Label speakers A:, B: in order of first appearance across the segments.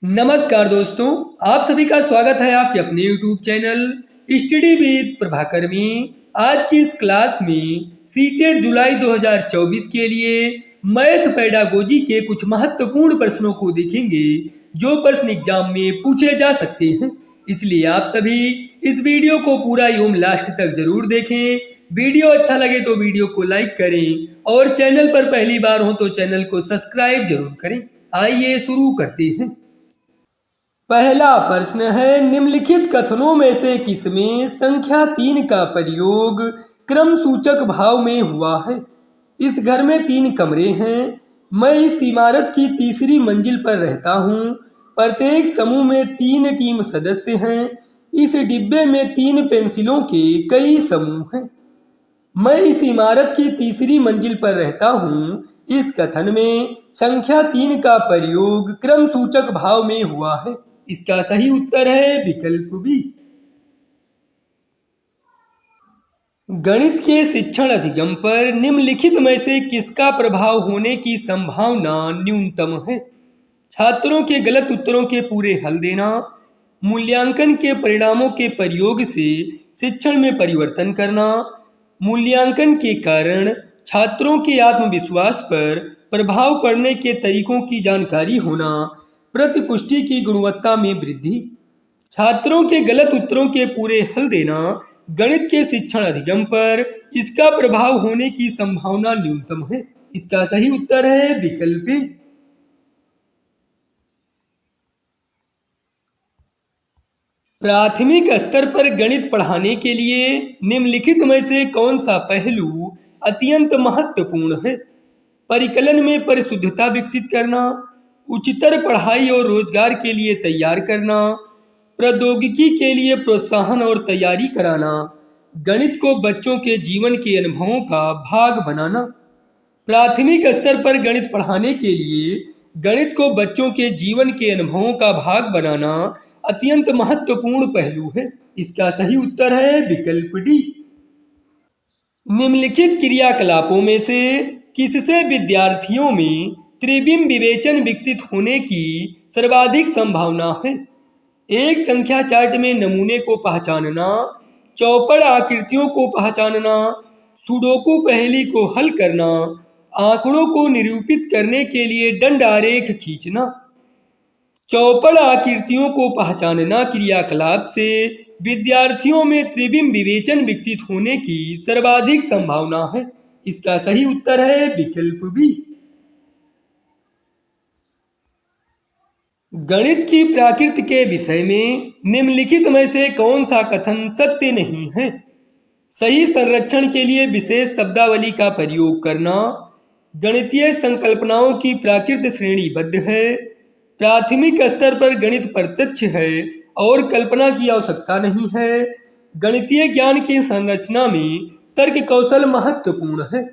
A: नमस्कार दोस्तों, आप सभी का स्वागत है आपके अपने YouTube channel study with Prabhakar में। आज की इस क्लास में सीटेट जुलाई 2024 के लिए मैथ पेडागोजी के कुछ महत्वपूर्ण प्रश्नों को देखेंगे जो प्रश्न एग्जाम में पूछे जा सकते हैं। इसलिए आप सभी इस वीडियो को पूरा एवं लास्ट तक जरूर देखें। वीडियो अच्छा लगे तो वीडियो को लाइक करें और चैनल पर पहली बार हो तो चैनल को सब्सक्राइब जरूर करें। आइए शुरू करते हैं। पहला प्रश्न है, निम्नलिखित कथनों में से किसमें संख्या 3 का प्रयोग क्रम सूचक भाव में हुआ है? इस घर में 3 कमरे हैं। मैं इस इमारत की तीसरी मंजिल पर रहता हूँ। प्रत्येक समूह में 3 टीम सदस्य हैं। इस डिब्बे में 3 पेंसिलों के कई समूह हैं। मैं इस इमारत की तीसरी मंजिल पर रहता हूँ। इस कथन में संख्या 3 का प्रयोग क्रम सूचक भाव में हुआ है। इसका सही उत्तर है विकल्प बी। गणित के शिक्षण अधिगम पर निम्नलिखित में से किसका प्रभाव होने की संभावना न्यूनतम है? छात्रों के गलत उत्तरों के पूरे हल देना, मूल्यांकन के परिणामों के प्रयोग से शिक्षण में परिवर्तन करना, मूल्यांकन के कारण छात्रों के आत्मविश्वास पर प्रभाव पड़ने के तरीकों की जानकारी होना, प्रतिपुष्टि की गुणवत्ता में वृद्धि। छात्रों के गलत उत्तरों के पूरे हल देना गणित के शिक्षण अधिगम पर इसका प्रभाव होने की संभावना न्यूनतम है। इसका सही उत्तर है विकल्प ए। प्राथमिक स्तर पर गणित पढ़ाने के लिए निम्नलिखित में से कौन सा पहलू अत्यंत महत्वपूर्ण है? परिकलन में परिशुद्धता विकसित करना, उच्चतर पढ़ाई और रोजगार के लिए तैयार करना, प्रौद्योगिकी के लिए प्रोत्साहन और तैयारी कराना, गणित को बच्चों के जीवन के अनुभवों का भाग बनाना। प्राथमिक स्तर पर गणित पढ़ाने के लिए गणित को बच्चों के जीवन के अनुभवों का भाग बनाना अत्यंत महत्वपूर्ण पहलू है। इसका सही उत्तर है विकल्प डी। निम्नलिखित क्रियाकलापों में से किससे विद्यार्थियों में त्रिविम विवेचन विकसित होने की सर्वाधिक संभावना है? एक संख्या चार्ट में नमूने को पहचानना, चौपड़ आकृतियों को पहचानना, सुडोकू पहेली को हल करना, आंकड़ों को निरूपित करने के लिए दंड आरेख खींचना। चौपड़ आकृतियों को पहचानना क्रियाकलाप से विद्यार्थियों में त्रिविम विवेचन विकसित होने की सर्वाधिक संभावना है। इसका सही उत्तर है विकल्प बी। गणित की प्रकृति के विषय में निम्नलिखित में से कौन सा कथन सत्य नहीं है? सही संरक्षण के लिए विशेष शब्दावली का प्रयोग करना, गणितीय संकल्पनाओं की प्रकृति श्रेणीबद्ध है, प्राथमिक स्तर पर गणित प्रत्यक्ष है और कल्पना की आवश्यकता नहीं है, गणितीय ज्ञान की संरचना में तर्क कौशल महत्वपूर्ण है।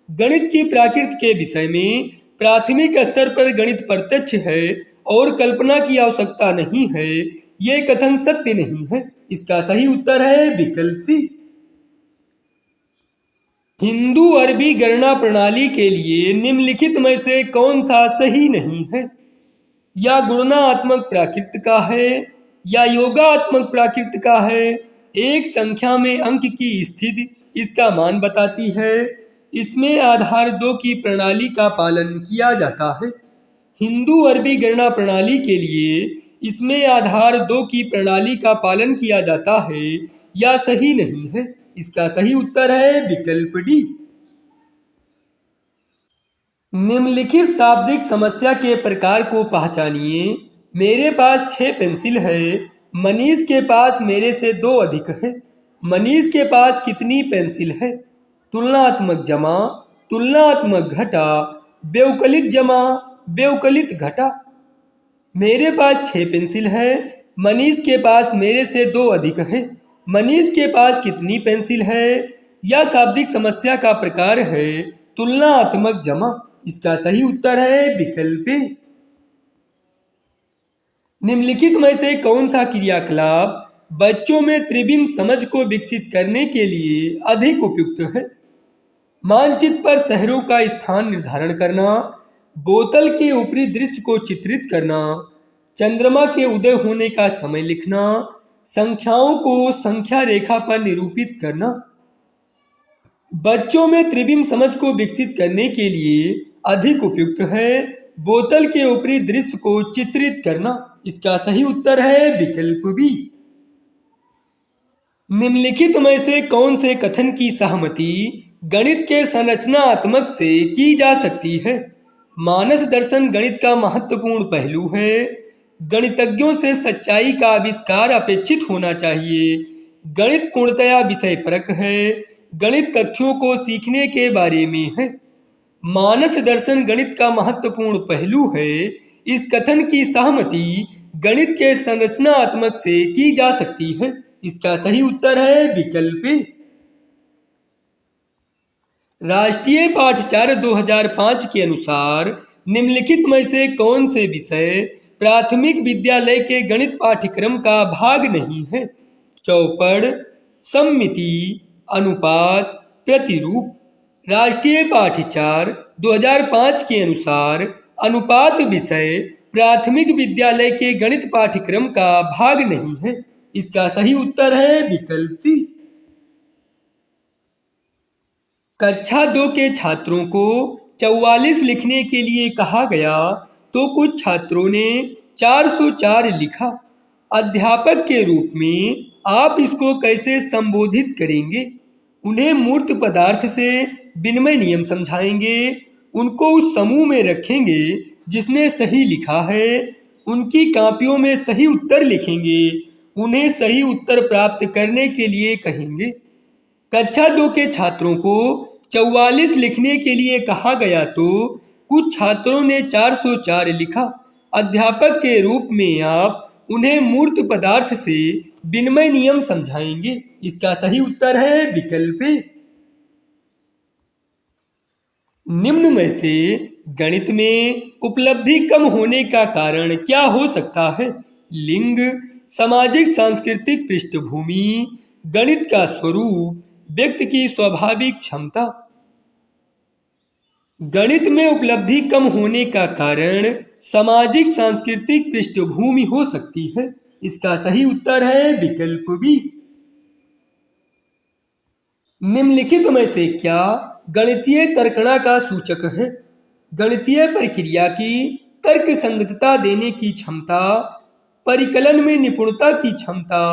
A: गणित की प्रकृति के विषय में प्राथमिक स्तर पर गणित प्रत्यक्ष है और कल्पना की आवश्यकता नहीं है, ये कथन सत्य नहीं है। इसका सही उत्तर है विकल्प सी। हिंदू अरबी गणना प्रणाली के लिए निम्नलिखित में से कौन सा सही नहीं है? या गुणनात्मक प्रकृति का है या योगात्मक प्रकृति का है। एक संख्या में अंक की स्थिति इसका मान बताती है। इसमें आधार 2 की प्रणाली का पालन किया जाता है। हिंदू अरबी गणना प्रणाली के लिए इसमें आधार 2 की प्रणाली का पालन किया जाता है या सही नहीं है। इसका सही उत्तर है विकल्प डी। निम्नलिखित शाब्दिक समस्या के प्रकार को पहचानिए। मेरे पास 6 पेंसिल है। मनीष के पास मेरे से 2 अधिक है। मनीष के पास कितनी पेंसिल है? तुलनात्मक जमा, तुलनात्मक घटा, व्यवकलित जमा, व्यवकलित घटा। मेरे पास 6 पेंसिल है। मनीष के पास मेरे से 2 अधिक है। मनीष के पास कितनी पेंसिल है? यह शाब्दिक समस्या का प्रकार है तुलनात्मक जमा। इसका सही उत्तर है विकल्प ए। निम्नलिखित में से कौन सा क्रियाकलाप बच्चों में त्रिविम समझ को विकसित करने के लिए अधिक उपयुक्त है? मानचित्र पर शहरों का स्थान निर्धारण करना, बोतल के ऊपरी दृश्य को चित्रित करना, चंद्रमा के उदय होने का समय लिखना, संख्याओं को संख्या रेखा पर निरूपित करना। बच्चों में त्रिविम समझ को विकसित करने के लिए अधिक उपयुक्त है बोतल के ऊपरी दृश्य को चित्रित करना। इसका सही उत्तर है विकल्प बी। निम्नलिखित में से कौन से कथन की सहमति गणित के संरचनात्मक से की जा सकती है? मानस दर्शन गणित का महत्वपूर्ण पहलू है। गणितज्ञों से सच्चाई का आविष्कार अपेक्षित होना चाहिए। गणित पूर्णतया विषय परक है। गणित तथ्यों को सीखने के बारे में है। मानस दर्शन गणित का महत्वपूर्ण पहलू है। इस कथन की सहमति गणित के संरचनात्मक से की जा सकती है। इसका सही उत्तर है विकल्प ए। राष्ट्रीय पाठ्यचर्या 2005 के अनुसार निम्नलिखित में से कौन से विषय प्राथमिक विद्यालय के गणित पाठ्यक्रम का भाग नहीं है? चौपड़, सममिति, अनुपात, प्रतिरूप। राष्ट्रीय पाठ्यचर्या 2005 के अनुसार अनुपात विषय प्राथमिक विद्यालय के गणित पाठ्यक्रम का भाग नहीं है। इसका सही उत्तर है विकल्प सी। कक्षा 2 के छात्रों को 44 लिखने के लिए कहा गया तो कुछ छात्रों ने 404 लिखा। अध्यापक के रूप में आप इसको कैसे संबोधित करेंगे? उन्हें मूर्त पदार्थ से विनिमय नियम समझाएंगे, उनको उस समूह में रखेंगे जिसने सही लिखा है, उनकी कॉपियों में सही उत्तर लिखेंगे, उन्हें सही उत्तर प्राप्त करने के लिए कहेंगे। कक्षा 2 के छात्रों को 44 लिखने के लिए कहा गया तो कुछ छात्रों ने 404 लिखा। अध्यापक के रूप में आप उन्हें मूर्त पदार्थ से विनिमय नियम समझाएंगे। इसका सही उत्तर है विकल्प ए। निम्न में से गणित में उपलब्धि कम होने का कारण क्या हो सकता है? लिंग, सामाजिक सांस्कृतिक पृष्ठभूमि, गणित का स्वरूप, व्यक्ति की स्वाभाविक क्षमता। गणित में उपलब्धि कम होने का कारण सामाजिक सांस्कृतिक पृष्ठभूमि हो सकती है। इसका सही उत्तर है विकल्प बी। निम्नलिखित में से क्या गणितीय तर्कणा का सूचक है? गणितीय प्रक्रिया की तर्क संगतता देने की क्षमता, परिकलन में निपुणता की क्षमता,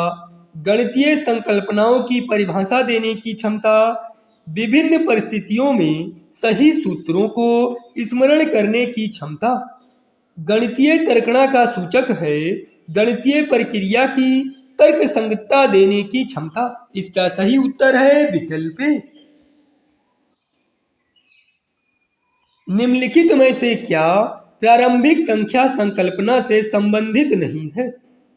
A: गणितीय संकल्पनाओं की परिभाषा देने की क्षमता, विभिन्न परिस्थितियों में सही सूत्रों को स्मरण करने की क्षमता। गणितीय तर्कणा का सूचक है गणितीय प्रक्रिया की तर्क संगतता देने की क्षमता। इसका सही उत्तर है विकल्प ए। निम्नलिखित में से क्या प्रारंभिक संख्या संकल्पना से संबंधित नहीं है?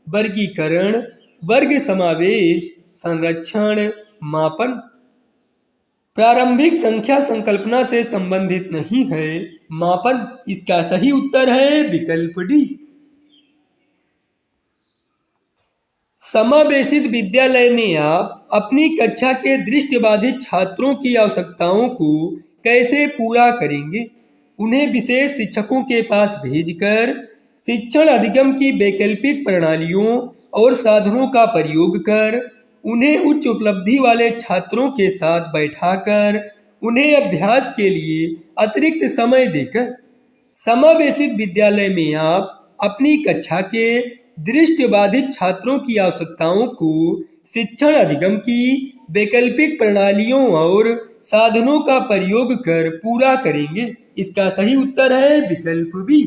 A: वर्गीकरण, वर्ग समावेश, संरक्षण, मापन। प्रारंभिक संख्या संकल्पना से संबंधित नहीं है, मापन। इसका सही उत्तर है विकल्प डी। समावेशित विद्यालय में आप अपनी कक्षा के दृष्टिबाधित छात्रों की आवश्यकताओं को कैसे पूरा करेंगे? उन्हें विशेष शिक्षकों के पास भेजकर शिक्षण अधिगम की वैकल्पिक प्रणालियों और साधनों का प्रयोग कर, उन्हें उच्च उपलब्धि वाले छात्रों के साथ बैठाकर, उन्हें अभ्यास के लिए अतिरिक्त समय देकर। समावेशित विद्यालय में आप अपनी कक्षा के दृष्टिबाधित छात्रों की आवश्यकताओं को शिक्षण अधिगम की वैकल्पिक प्रणालियों और साधनों का प्रयोग कर पूरा करेंगे। इसका सही उत्तर है विकल्प बी।